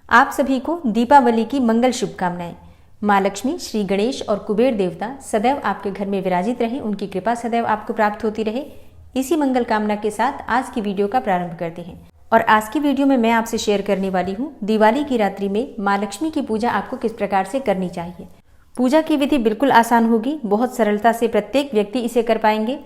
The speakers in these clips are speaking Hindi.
आप सभी को दीपावली की मंगल शुभकामनाएं। माँ लक्ष्मी, श्री गणेश और कुबेर देवता सदैव आपके घर में विराजित रहें, उनकी कृपा सदैव आपको प्राप्त होती रहे। इसी मंगल कामना के साथ आज की वीडियो का प्रारंभ करते हैं। और आज की वीडियो में मैं आपसे शेयर करने वाली हूँ दिवाली की रात्रि में माँ लक्ष्मी की पूजा आपको किस प्रकार से करनी चाहिए। पूजा की विधि बिल्कुल आसान होगी, बहुत सरलता से प्रत्येक व्यक्ति इसे कर पाएंगे।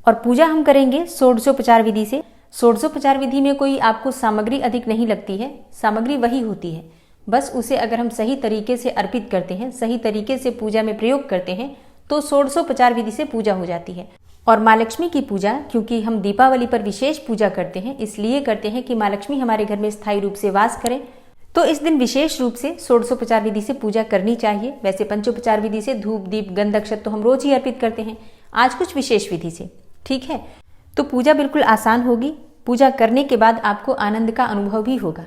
और पूजा हम करेंगे षोडशोपचार विधि से। षोडशोपचार विधि में कोई आपको सामग्री अधिक नहीं लगती है, सामग्री वही होती है, बस उसे अगर हम सही तरीके से अर्पित करते हैं, सही तरीके से पूजा में प्रयोग करते हैं तो षोडशोपचार विधि से पूजा हो जाती है। और माँ लक्ष्मी की पूजा क्योंकि हम दीपावली पर विशेष पूजा करते हैं, इसलिए करते हैं कि माँ लक्ष्मी हमारे घर में स्थायी रूप से वास करें, तो इस दिन विशेष रूप से षोडशोपचार विधि से पूजा करनी चाहिए। वैसे पंचोपचार विधि से धूप दीप गंध अक्षत तो हम रोज ही अर्पित करते हैं, आज कुछ विशेष विधि से, ठीक है। तो पूजा बिल्कुल आसान होगी। पूजा करने के बाद आपको आनंद का अनुभव भी होगा।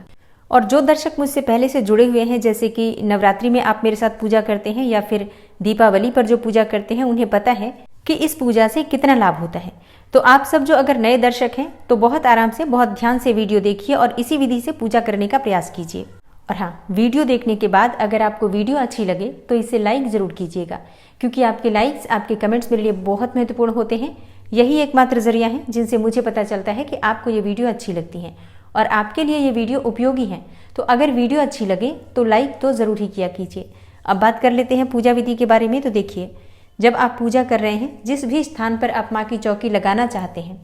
और जो दर्शक मुझसे पहले से जुड़े हुए हैं, जैसे कि नवरात्रि में आप मेरे साथ पूजा करते हैं या फिर दीपावली पर जो पूजा करते हैं, उन्हें पता है कि इस पूजा से कितना लाभ होता है। तो आप सब जो अगर नए दर्शक हैं तो बहुत आराम से, बहुत ध्यान से वीडियो देखिए और इसी विधि से पूजा करने का प्रयास कीजिए। और हाँ, वीडियो देखने के बाद अगर आपको वीडियो अच्छी लगे तो इसे लाइक जरूर कीजिएगा, क्योंकि आपके लाइक्स, आपके कमेंट्स मेरे लिए बहुत महत्वपूर्ण होते हैं। यही एकमात्र जरिया है जिनसे मुझे पता चलता है कि आपको ये वीडियो अच्छी लगती है और आपके लिए ये वीडियो उपयोगी है। तो अगर वीडियो अच्छी लगे तो लाइक तो ज़रूर ही किया कीजिए। अब बात कर लेते हैं पूजा विधि के बारे में। तो देखिए, जब आप पूजा कर रहे हैं, जिस भी स्थान पर आप माँ की चौकी लगाना चाहते हैं,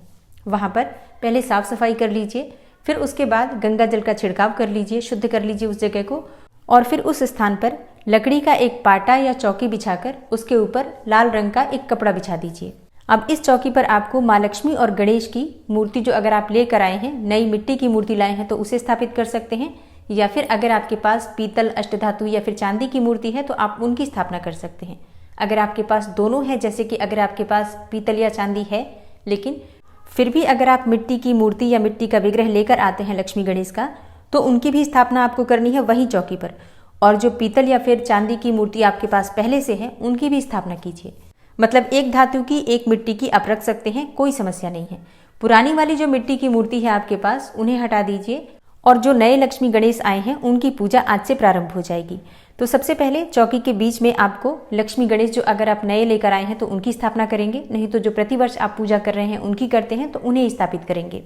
वहाँ पर पहले साफ सफाई कर लीजिए, फिर उसके बाद गंगा जल का छिड़काव कर लीजिए, शुद्ध कर लीजिए उस जगह को। और फिर उस स्थान पर लकड़ी का एक पाटा या चौकी बिछाकर उसके ऊपर लाल रंग का एक कपड़ा बिछा दीजिए। अब इस चौकी पर आपको माँ लक्ष्मी और गणेश की मूर्ति, जो अगर आप लेकर आए हैं, नई मिट्टी की मूर्ति लाए हैं तो उसे स्थापित कर सकते हैं, या फिर अगर आपके पास पीतल, अष्टधातु या फिर चांदी की मूर्ति है तो आप उनकी स्थापना कर सकते हैं। अगर आपके पास दोनों है, जैसे कि अगर आपके पास पीतल या चांदी है, लेकिन फिर भी अगर आप मिट्टी की मूर्ति या मिट्टी का विग्रह लेकर आते हैं लक्ष्मी गणेश का, तो उनकी भी स्थापना आपको करनी है वही चौकी पर। और जो पीतल या फिर चांदी की मूर्ति आपके पास पहले से है, उनकी भी स्थापना कीजिए। मतलब एक धातु की, एक मिट्टी की आप रख सकते हैं, कोई समस्या नहीं है। पुरानी वाली जो मिट्टी की मूर्ति है आपके पास, उन्हें हटा दीजिए और जो नए लक्ष्मी गणेश आए हैं उनकी पूजा आज से प्रारंभ हो जाएगी। तो सबसे पहले चौकी के बीच में आपको लक्ष्मी गणेश, जो अगर आप नए लेकर आए हैं तो उनकी स्थापना करेंगे, नहीं तो जो प्रतिवर्ष आप पूजा कर रहे हैं उनकी करते हैं तो उन्हें स्थापित करेंगे।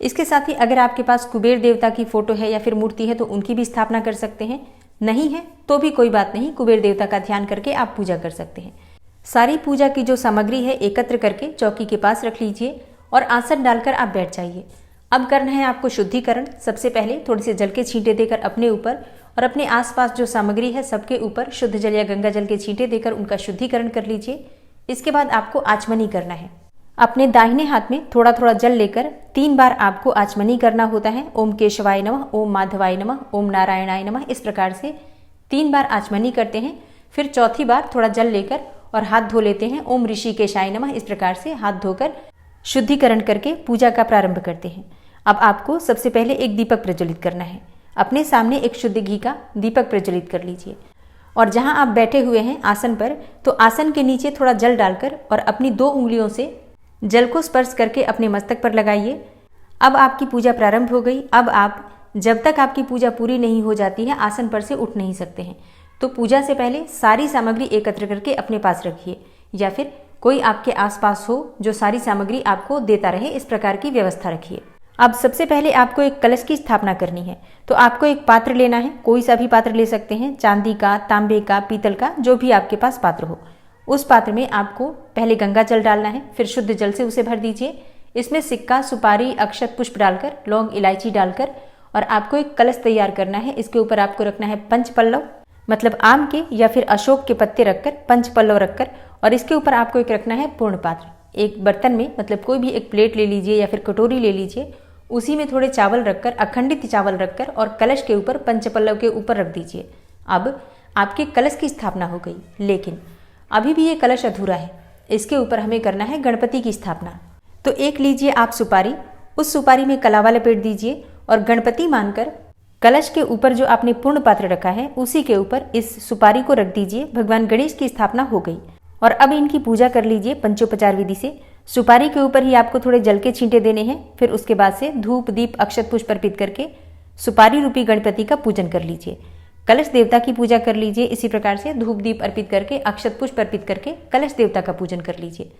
इसके साथ ही अगर आपके पास कुबेर देवता की फोटो है या फिर मूर्ति है तो उनकी भी स्थापना कर सकते हैं। नहीं है तो भी कोई बात नहीं, कुबेर देवता का ध्यान करके आप पूजा कर सकते हैं। सारी पूजा की जो सामग्री है एकत्र करके चौकी के पास रख लीजिए और आसन डालकर आप बैठ जाइए। अब करना है आपको शुद्धिकरण। सबसे पहले थोड़े से जल के छींटे देकर अपने ऊपर और अपने आसपास जो सामग्री है सबके ऊपर शुद्ध जल या गंगा जल के छींटे देकर उनका शुद्धिकरण कर लीजिए। इसके बाद आपको आचमनी करना है। अपने दाहिने हाथ में थोड़ा थोड़ा जल लेकर 3 बार आपको आचमनी करना होता है। ओम केशवाय नमः, ओम माधवाय नमः, ओम नारायणाय नमः, इस प्रकार से 3 बार आचमनी करते हैं। फिर चौथी बार थोड़ा जल लेकर और हाथ धो लेते हैं। ओम ऋषिकेशाय नमः, इस प्रकार से हाथ धोकर शुद्धिकरण करके पूजा का प्रारंभ करते हैं। अब आपको सबसे पहले एक दीपक प्रज्वलित करना है। अपने सामने एक शुद्ध घी का दीपक प्रज्वलित कर लीजिए और जहां आप बैठे हुए हैं आसन पर, तो आसन के नीचे थोड़ा जल डालकर और अपनी 2 उंगलियों से जल को स्पर्श करके अपने मस्तक पर लगाइए। अब आपकी पूजा प्रारंभ हो गई। अब आप जब तक आपकी पूजा पूरी नहीं हो जाती है आसन पर से उठ नहीं सकते हैं। तो पूजा से पहले सारी सामग्री एकत्र करके अपने पास रखिए, या फिर कोई आपके आसपास हो जो सारी सामग्री आपको देता रहे, इस प्रकार की व्यवस्था रखिए। अब सबसे पहले आपको एक कलश की स्थापना करनी है। तो आपको एक पात्र लेना है, कोई सा भी पात्र ले सकते हैं, चांदी का, तांबे का, पीतल का, जो भी आपके पास पात्र हो। उस पात्र में आपको पहले गंगा जल डालना है, फिर शुद्ध जल से उसे भर दीजिए। इसमें सिक्का, सुपारी, अक्षत, पुष्प डालकर, लौंग, इलायची डालकर और आपको एक कलश तैयार करना है। इसके ऊपर आपको रखना है पंच पल्लव, मतलब आम के या फिर अशोक के पत्ते रखकर, पंच पल्लव रखकर, और इसके ऊपर आपको एक रखना है पूर्ण पात्र। एक बर्तन में, मतलब कोई भी एक प्लेट ले लीजिए या फिर कटोरी ले लीजिए, उसी में थोड़े चावल रखकर, अखंडित चावल रखकर और कलश के ऊपर पंच पल्लव के ऊपर रख दीजिए। अब आपके कलश की स्थापना हो गई, लेकिन अभी भी ये कलश अधूरा है। इसके ऊपर हमें करना है गणपति की स्थापना। तो एक लीजिए आप सुपारी, उस सुपारी में कलावा लपेट दीजिए और गणपति मानकर कलश के ऊपर जो आपने पूर्ण पात्र रखा है उसी के ऊपर इस सुपारी को रख दीजिए। भगवान गणेश की स्थापना हो गई और अब इनकी पूजा कर लीजिए पंचोपचार विधि से। सुपारी के ऊपर ही आपको थोड़े जल के छींटे देने हैं। फिर उसके बाद से धूप दीप अक्षत पुष्प अर्पित करके सुपारी रूपी गणपति का पूजन कर लीजिए। कलश देवता की पूजा कर लीजिए। इसी प्रकार से धूप दीप अर्पित करके, अक्षत पुष्प अर्पित करके कलश देवता का पूजन कर लीजिए।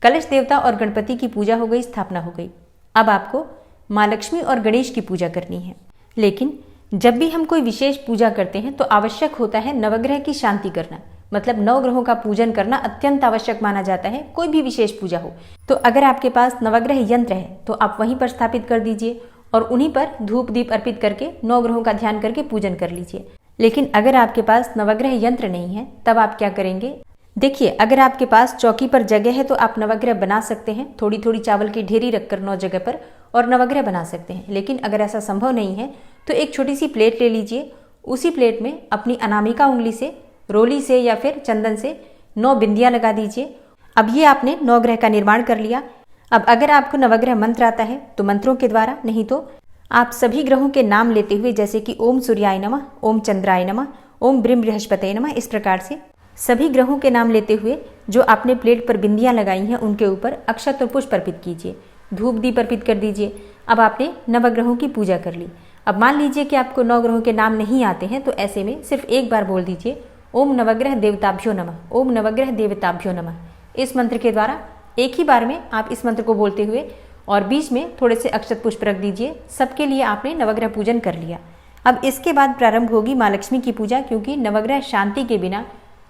कलश देवता और गणपति की पूजा हो गई, स्थापना हो गई। अब आपको माँ लक्ष्मी और गणेश की पूजा करनी है। लेकिन जब भी हम कोई विशेष पूजा करते हैं तो आवश्यक होता है नवग्रह की शांति करना, मतलब नवग्रहों का पूजन करना अत्यंत आवश्यक माना जाता है कोई भी विशेष पूजा हो। तो अगर आपके पास नवग्रह यंत्र है तो आप वहीं पर स्थापित कर दीजिए और उन्हीं पर धूप दीप अर्पित करके नवग्रहों का ध्यान करके पूजन कर लीजिए। लेकिन अगर आपके पास नवग्रह यंत्र नहीं है तब आप क्या करेंगे? देखिए, अगर आपके पास चौकी पर जगह है तो आप नवग्रह बना सकते हैं, थोड़ी थोड़ी चावल की ढेरी रखकर 9 जगह पर, और नवग्रह बना सकते हैं। लेकिन अगर ऐसा संभव नहीं है तो एक छोटी सी प्लेट ले लीजिए। उसी प्लेट में अपनी अनामिका उंगली से, रोली से या फिर चंदन से 9 बिंदियां लगा दीजिए। अब ये आपने नवग्रह का निर्माण कर लिया। अब अगर आपको नवग्रह मंत्र आता है तो मंत्रों के द्वारा, नहीं तो आप सभी ग्रहों के नाम लेते हुए, जैसे कि ओम सूर्याय नमः, ओम चंद्राय नमः, ओम ब्रीम बृहस्पतये नमः, इस प्रकार से सभी ग्रहों के नाम लेते हुए जो आपने प्लेट पर बिंदियां लगाई हैं उनके ऊपर अक्षत और पुष्प अर्पित कीजिए, धूप दीप अर्पित कर दीजिए। अब आपने नवग्रहों की पूजा कर ली। अब मान लीजिए कि आपको 9 ग्रहों के नाम नहीं आते हैं तो ऐसे में सिर्फ एक बार बोल दीजिए ओम नवग्रह देवताभ्यो नमः, ओम नवग्रह देवताभ्यो नमः। इस मंत्र के द्वारा एक ही बार में आप इस मंत्र को बोलते हुए और बीच में थोड़े से अक्षत पुष्प रख दीजिए। सबके लिए आपने नवग्रह पूजन कर लिया। अब इसके बाद प्रारंभ होगी माँ लक्ष्मी की पूजा, क्योंकि नवग्रह शांति के बिना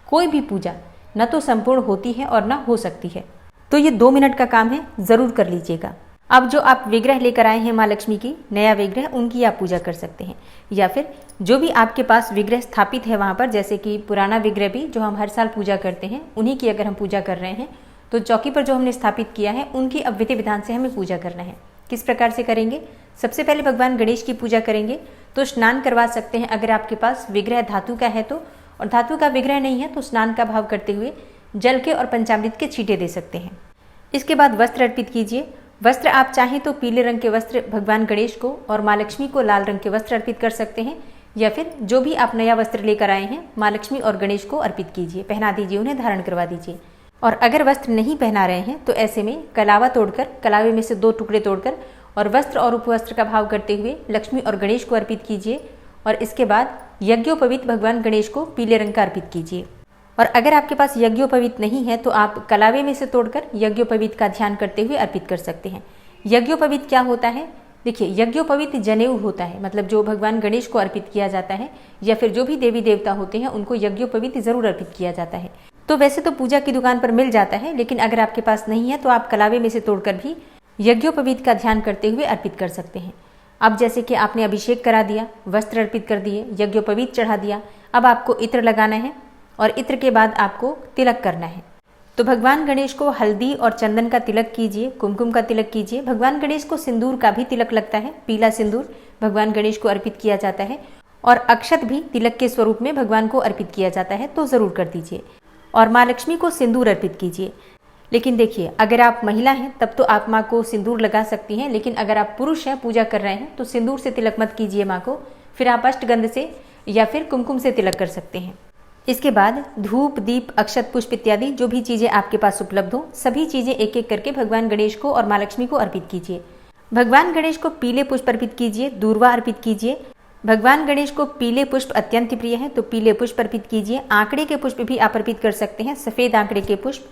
कोई भी पूजा न तो संपूर्ण होती है और न हो सकती है। तो ये 2 मिनट का काम है, जरूर कर लीजिएगा। अब जो आप विग्रह लेकर आए हैं माँ लक्ष्मी की, नया विग्रह, उनकी आप पूजा कर सकते हैं, या फिर जो भी आपके पास विग्रह स्थापित है वहाँ पर, जैसे कि पुराना विग्रह भी जो हम हर साल पूजा करते हैं उन्हीं की अगर हम पूजा कर रहे हैं तो चौकी पर जो हमने स्थापित किया है उनकी अब विधि विधान से हमें पूजा करना है। किस प्रकार से करेंगे? सबसे पहले भगवान गणेश की पूजा करेंगे तो स्नान करवा सकते हैं अगर आपके पास विग्रह धातु का है तो, और धातु का विग्रह नहीं है तो स्नान का भाव करते हुए जल के और पंचामृत के छींटे दे सकते हैं। इसके बाद वस्त्र अर्पित कीजिए। वस्त्र आप चाहें तो पीले रंग के वस्त्र भगवान गणेश को और माँ लक्ष्मी को लाल रंग के वस्त्र अर्पित कर सकते हैं, या फिर जो भी आप नया वस्त्र लेकर आए हैं माँ लक्ष्मी और गणेश को अर्पित कीजिए, पहना दीजिए, उन्हें धारण करवा दीजिए। और अगर वस्त्र नहीं पहना रहे हैं तो ऐसे में कलावा तोड़कर, कलावे में से 2 टुकड़े तोड़कर और वस्त्र और उपवस्त्र का भाव करते हुए लक्ष्मी और गणेश को अर्पित कीजिए। और इसके बाद यज्ञोपवीत भगवान गणेश को पीले रंग का अर्पित कीजिए। और अगर आपके पास यज्ञोपवीत नहीं है तो आप कलावे में से तोड़कर यज्ञोपवीत का ध्यान करते हुए अर्पित कर सकते हैं। यज्ञोपवीत क्या होता है? देखिए, यज्ञोपवीत जनेऊ होता है, मतलब जो भगवान गणेश को अर्पित किया जाता है, या फिर जो भी देवी देवता होते हैं उनको यज्ञोपवीत जरूर अर्पित किया जाता है। तो वैसे तो पूजा की दुकान पर मिल जाता है, लेकिन अगर आपके पास नहीं है तो आप कलावे में से तोड़कर भी यज्ञोपवीत का ध्यान करते हुए अर्पित कर सकते हैं। अब जैसे कि आपने अभिषेक करा दिया, वस्त्र अर्पित कर दिए, यज्ञोपवीत चढ़ा दिया, अब आपको इत्र लगाना है और इत्र के बाद आपको तिलक करना है। तो भगवान गणेश को हल्दी और चंदन का तिलक कीजिए, कुमकुम का तिलक कीजिए। भगवान गणेश को सिंदूर का भी तिलक लगता है, पीला सिंदूर भगवान गणेश को अर्पित किया जाता है, और अक्षत भी तिलक के स्वरूप में भगवान को अर्पित किया जाता है, तो जरूर कर दीजिए। और माँ लक्ष्मी को सिंदूर अर्पित कीजिए। लेकिन देखिए, अगर आप महिला हैं तब तो आप माँ को सिंदूर लगा सकती हैं, लेकिन अगर आप पुरुष हैं, पूजा कर रहे हैं, तो सिंदूर से तिलक मत कीजिए माँ को, फिर आप अष्टगंध से या फिर कुमकुम से तिलक कर सकते हैं। इसके बाद धूप दीप अक्षत पुष्प इत्यादि जो भी चीजें आपके पास उपलब्ध हो, सभी चीजें एक एक करके भगवान गणेश को और माँ लक्ष्मी को अर्पित कीजिए। भगवान गणेश को पीले पुष्प अर्पित कीजिए, दूर्वा अर्पित कीजिए। भगवान गणेश को पीले पुष्प अत्यंत प्रिय है तो पीले पुष्प अर्पित कीजिए। आंकड़े के पुष्प भी आप अर्पित कर सकते हैं, सफेद आंकड़े के पुष्प।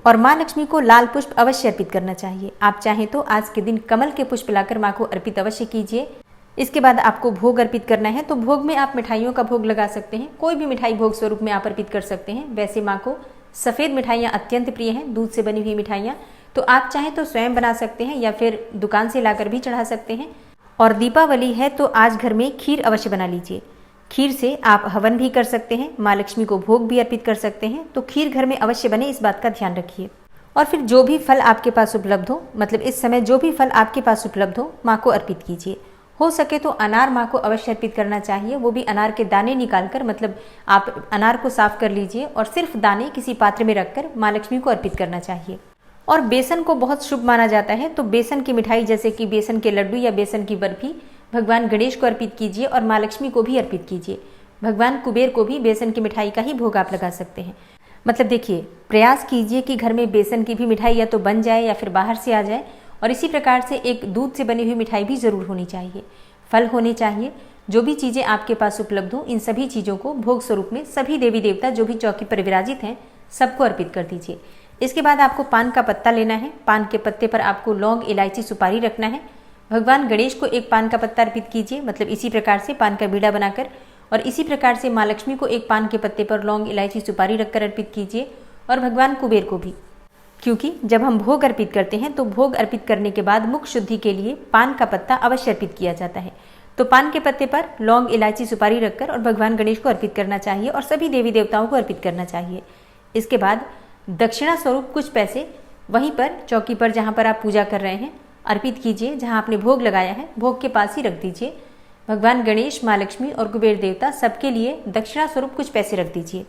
और माँ लक्ष्मी को लाल पुष्प अवश्य अर्पित करना चाहिए। आप चाहें तो आज के दिन कमल के पुष्प लाकर माँ को अर्पित अवश्य कीजिए। इसके बाद आपको भोग अर्पित करना है, तो भोग में आप मिठाइयों का भोग लगा सकते हैं, कोई भी मिठाई भोग स्वरूप में आप अर्पित कर सकते हैं। वैसे माँ को सफ़ेद मिठाइयाँ अत्यंत प्रिय हैं, दूध से बनी हुई मिठाइयाँ, तो आप चाहें तो स्वयं बना सकते हैं या फिर दुकान से लाकर भी चढ़ा सकते हैं। और दीपावली है तो आज घर में खीर अवश्य बना लीजिए। खीर से आप हवन भी कर सकते हैं, माँ लक्ष्मी को भोग भी अर्पित कर सकते हैं, तो खीर घर में अवश्य बने, इस बात का ध्यान रखिए। और फिर जो भी फल आपके पास उपलब्ध हो, मतलब इस समय जो भी फल आपके पास उपलब्ध हो, माँ को अर्पित कीजिए। हो सके तो अनार माँ को अवश्य अर्पित करना चाहिए, वो भी अनार के दाने निकालकर, मतलब आप अनार को साफ कर लीजिए और सिर्फ दाने किसी पात्र में रखकर माँ लक्ष्मी को अर्पित करना चाहिए। और बेसन को बहुत शुभ माना जाता है, तो बेसन की मिठाई जैसे कि बेसन के लड्डू या बेसन की बर्फी भगवान गणेश को अर्पित कीजिए और माँ लक्ष्मी को भी अर्पित कीजिए। भगवान कुबेर को भी बेसन की मिठाई का ही भोग आप लगा सकते हैं। मतलब देखिए, प्रयास कीजिए कि घर में बेसन की भी मिठाई या तो बन जाए या फिर बाहर से आ जाए, और इसी प्रकार से एक दूध से बनी हुई मिठाई भी जरूर होनी चाहिए। फल होने चाहिए। जो भी चीज़ें आपके पास उपलब्ध हो, इन सभी चीज़ों को भोग स्वरूप में सभी देवी देवता जो भी चौकी पर विराजित हैं सबको अर्पित कर दीजिए। इसके बाद आपको पान का पत्ता लेना है। पान के पत्ते पर आपको लौंग, इलायची, सुपारी रखना है। भगवान गणेश को एक पान का पत्ता अर्पित कीजिए, मतलब इसी प्रकार से पान का बीड़ा बनाकर, और इसी प्रकार से माँ लक्ष्मी को एक पान के पत्ते पर लौंग, इलायची, सुपारी रखकर अर्पित कीजिए, और भगवान कुबेर को भी। क्योंकि जब हम भोग अर्पित करते हैं तो भोग अर्पित करने के बाद मुख शुद्धि के लिए पान का पत्ता अवश्य अर्पित किया जाता है। तो पान के पत्ते पर लौंग, इलायची, सुपारी रखकर और भगवान गणेश को अर्पित करना चाहिए और सभी देवी देवताओं को अर्पित करना चाहिए। इसके बाद दक्षिणा स्वरूप कुछ पैसे वहीं पर चौकी पर जहाँ पर आप पूजा कर रहे हैं अर्पित कीजिए। जहाँ आपने भोग लगाया है भोग के पास ही रख दीजिए। भगवान गणेश, माँ लक्ष्मी और कुबेर देवता सबके लिए दक्षिणा स्वरूप कुछ पैसे रख दीजिए।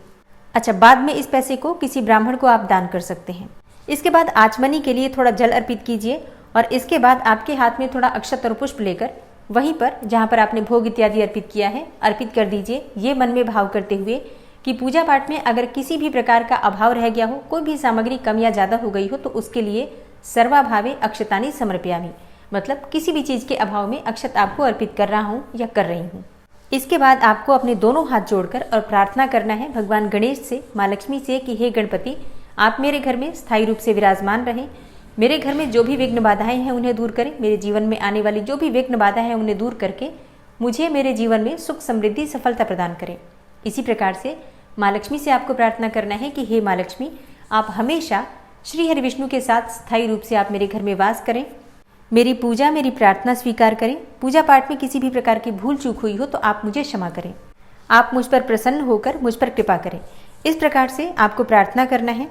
अच्छा, बाद में इस पैसे को किसी ब्राह्मण को आप दान कर सकते हैं। इसके बाद आचमनी के लिए थोड़ा जल अर्पित कीजिए और इसके बाद आपके हाथ में थोड़ा अक्षत और पुष्प लेकर वहीं पर जहाँ पर आपने भोग इत्यादि अर्पित किया है अर्पित कर दीजिए। ये मन में भाव करते हुए कि पूजा पाठ में अगर किसी भी प्रकार का अभाव रह गया हो, कोई भी सामग्री कम या ज़्यादा हो गई हो, तो उसके लिए सर्वाभावे अक्षतानि समर्पयामि, मतलब किसी भी चीज़ के अभाव में अक्षत आपको अर्पित कर रहा हूँ या कर रही हूँ। इसके बाद आपको अपने दोनों हाथ जोड़कर और प्रार्थना करना है भगवान गणेश से, माँ लक्ष्मी से कि हे गणपति, आप मेरे घर में स्थायी रूप से विराजमान रहें। मेरे घर में जो भी विघ्न बाधाएं हैं उन्हें दूर करें। मेरे जीवन में आने वाली जो भी विघ्न बाधाएं हैं उन्हें दूर करके मुझे मेरे जीवन में सुख, समृद्धि, सफलता प्रदान करें। इसी प्रकार से माँ लक्ष्मी से आपको प्रार्थना करना है कि हे माँ लक्ष्मी, आप हमेशा श्री हरि विष्णु के साथ स्थायी रूप से आप मेरे घर में वास करें। मेरी पूजा, मेरी प्रार्थना स्वीकार करें। पूजा पाठ में किसी भी प्रकार की भूल चूक हुई हो तो आप मुझे क्षमा करें। आप मुझ पर प्रसन्न होकर मुझ पर कृपा करें। इस प्रकार से आपको प्रार्थना करना है।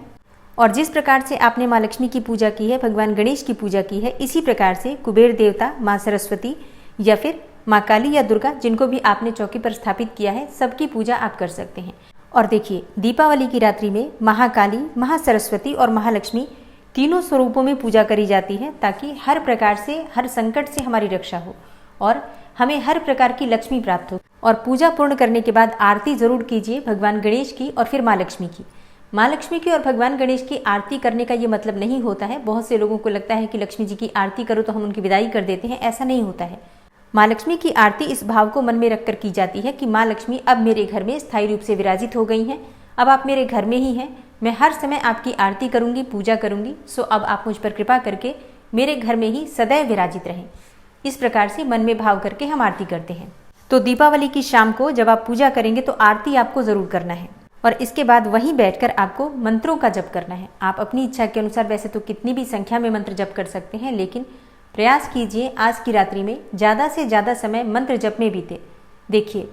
और जिस प्रकार से आपने माँ लक्ष्मी की पूजा की है, भगवान गणेश की पूजा की है, इसी प्रकार से कुबेर देवता, माँ सरस्वती या फिर माँ काली या दुर्गा, जिनको भी आपने चौकी पर स्थापित किया है, सबकी पूजा आप कर सकते हैं। और देखिए, दीपावली की रात्रि में महाकाली, महासरस्वती और महालक्ष्मी तीनों स्वरूपों में पूजा करी जाती है ताकि हर प्रकार से, हर संकट से हमारी रक्षा हो और हमें हर प्रकार की लक्ष्मी प्राप्त हो। और पूजा पूर्ण करने के बाद आरती जरूर कीजिए भगवान गणेश की और फिर माँ लक्ष्मी की। माँ लक्ष्मी की और भगवान गणेश की आरती करने का ये मतलब नहीं होता है, बहुत से लोगों को लगता है कि लक्ष्मी जी की आरती करो तो हम उनकी विदाई कर देते हैं, ऐसा नहीं होता है। माँ लक्ष्मी की आरती इस भाव को मन में रखकर की जाती है कि माँ लक्ष्मी अब मेरे घर में स्थायी रूप से विराजित हो गई हैं, अब आप मेरे घर में ही हैं, मैं हर समय आपकी आरती करूंगी, पूजा करूंगी, सो अब आप मुझ पर कृपा करके मेरे घर में ही सदैव विराजित रहें। इस प्रकार से मन में भाव करके हम आरती करते हैं। तो दीपावली की शाम को जब आप पूजा करेंगे तो आरती आपको जरूर करना है और इसके बाद वहीं बैठकर आपको मंत्रों का जप करना है। आप अपनी इच्छा के अनुसार वैसे तो कितनी भी संख्या में मंत्र जप कर सकते हैं, लेकिन प्रयास कीजिए आज की रात्रि में ज़्यादा से ज़्यादा समय मंत्र जप में बीते। देखिए,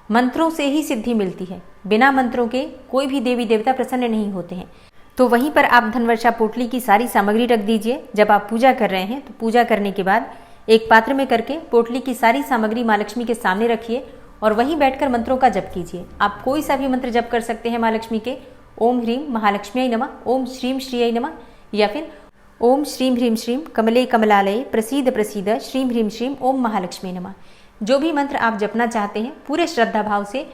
मंत्रों से ही सिद्धि मिलती है, बिना मंत्रों के कोई भी देवी देवता प्रसन्न नहीं होते हैं। तो वहीं पर आप धनवर्षा पोटली की सारी सामग्री रख दीजिए। जब आप पूजा कर रहे हैं तो पूजा करने के बाद एक पात्र में करके पोटली की सारी सामग्री माँ लक्ष्मी के सामने रखिए और वहीं बैठकर मंत्रों का जप कीजिए। आप कोई सा भी मंत्र जप कर सकते हैं माँ लक्ष्मी के। ओम ह्रीम महालक्ष्मी नमः, ओम श्रीम श्रीय नमः, या फिर ओम श्रीम ह्रीम श्रीम कमले कमलालये प्रसीद प्रसीद श्रीम ह्रीम श्रीम ओम महालक्ष्मी नमः। जो भी मंत्र आप जपना चाहते हैं पूरे श्रद्धा भाव से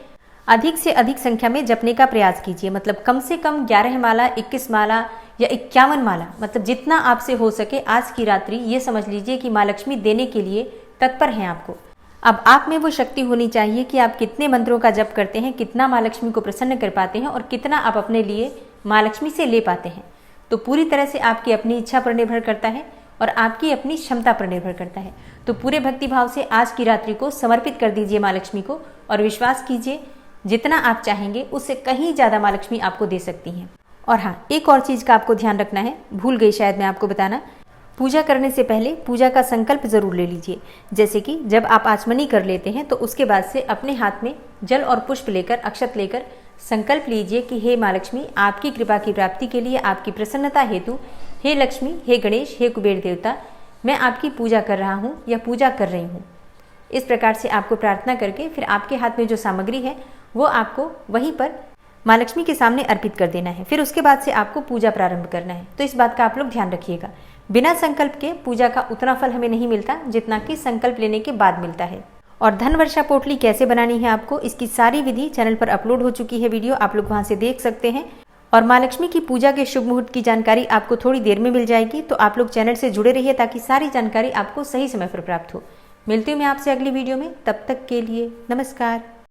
अधिक संख्या में जपने का प्रयास कीजिए। मतलब कम से कम 11 माला, 21 माला या 51 माला, मतलब जितना आपसे हो सके आज की रात्रि ये समझ लीजिए कि माँ लक्ष्मी देने के लिए तत्पर हैं आपको। अब आप में वो शक्ति होनी चाहिए कि आप कितने मंत्रों का जप करते हैं, कितना माँ लक्ष्मी को प्रसन्न कर पाते हैं और कितना आप अपने लिए माँ लक्ष्मी से ले पाते हैं। तो पूरी तरह से आपकी अपनी इच्छा पर निर्भर करता है और आपकी अपनी क्षमता पर निर्भर करता है। तो पूरे भक्ति भाव से आज की रात्रि को समर्पित कर दीजिए माँ लक्ष्मी को और विश्वास कीजिए जितना आप चाहेंगे उससे कहीं ज़्यादा माँ लक्ष्मी आपको दे सकती हैं। और हाँ, एक और चीज़ का आपको ध्यान रखना है, भूल गई शायद मैं आपको बताना। पूजा करने से पहले पूजा का संकल्प जरूर ले लीजिए। जैसे कि जब आप आचमनी कर लेते हैं तो उसके बाद से अपने हाथ में जल और पुष्प लेकर, अक्षत लेकर संकल्प लीजिए कि हे माँ लक्ष्मी, आपकी कृपा की प्राप्ति के लिए, आपकी प्रसन्नता हेतु, हे लक्ष्मी, हे गणेश, हे कुबेर देवता, मैं आपकी पूजा कर रहा हूँ या पूजा कर रही हूँ। इस प्रकार से आपको प्रार्थना करके फिर आपके हाथ में जो सामग्री है वो आपको वहीं पर माँ लक्ष्मी के सामने अर्पित कर देना है। फिर उसके बाद से आपको पूजा प्रारंभ करना है। तो इस बात का आप लोग ध्यान रखिएगा। बिना संकल्प के पूजा का उतना फल हमें नहीं मिलता जितना कि संकल्प लेने के बाद मिलता है। और धन वर्षा पोटली कैसे बनानी है आपको, इसकी सारी विधि चैनल पर अपलोड हो चुकी है वीडियो, आप लोग वहां से देख सकते हैं। और माँ लक्ष्मी की पूजा के शुभ मुहूर्त की जानकारी आपको थोड़ी देर में मिल जाएगी, तो आप लोग चैनल से जुड़े रहिए ताकि सारी जानकारी आपको सही समय पर प्राप्त हो। मिलती हूँ मैं आपसे अगली वीडियो में, तब तक के लिए नमस्कार।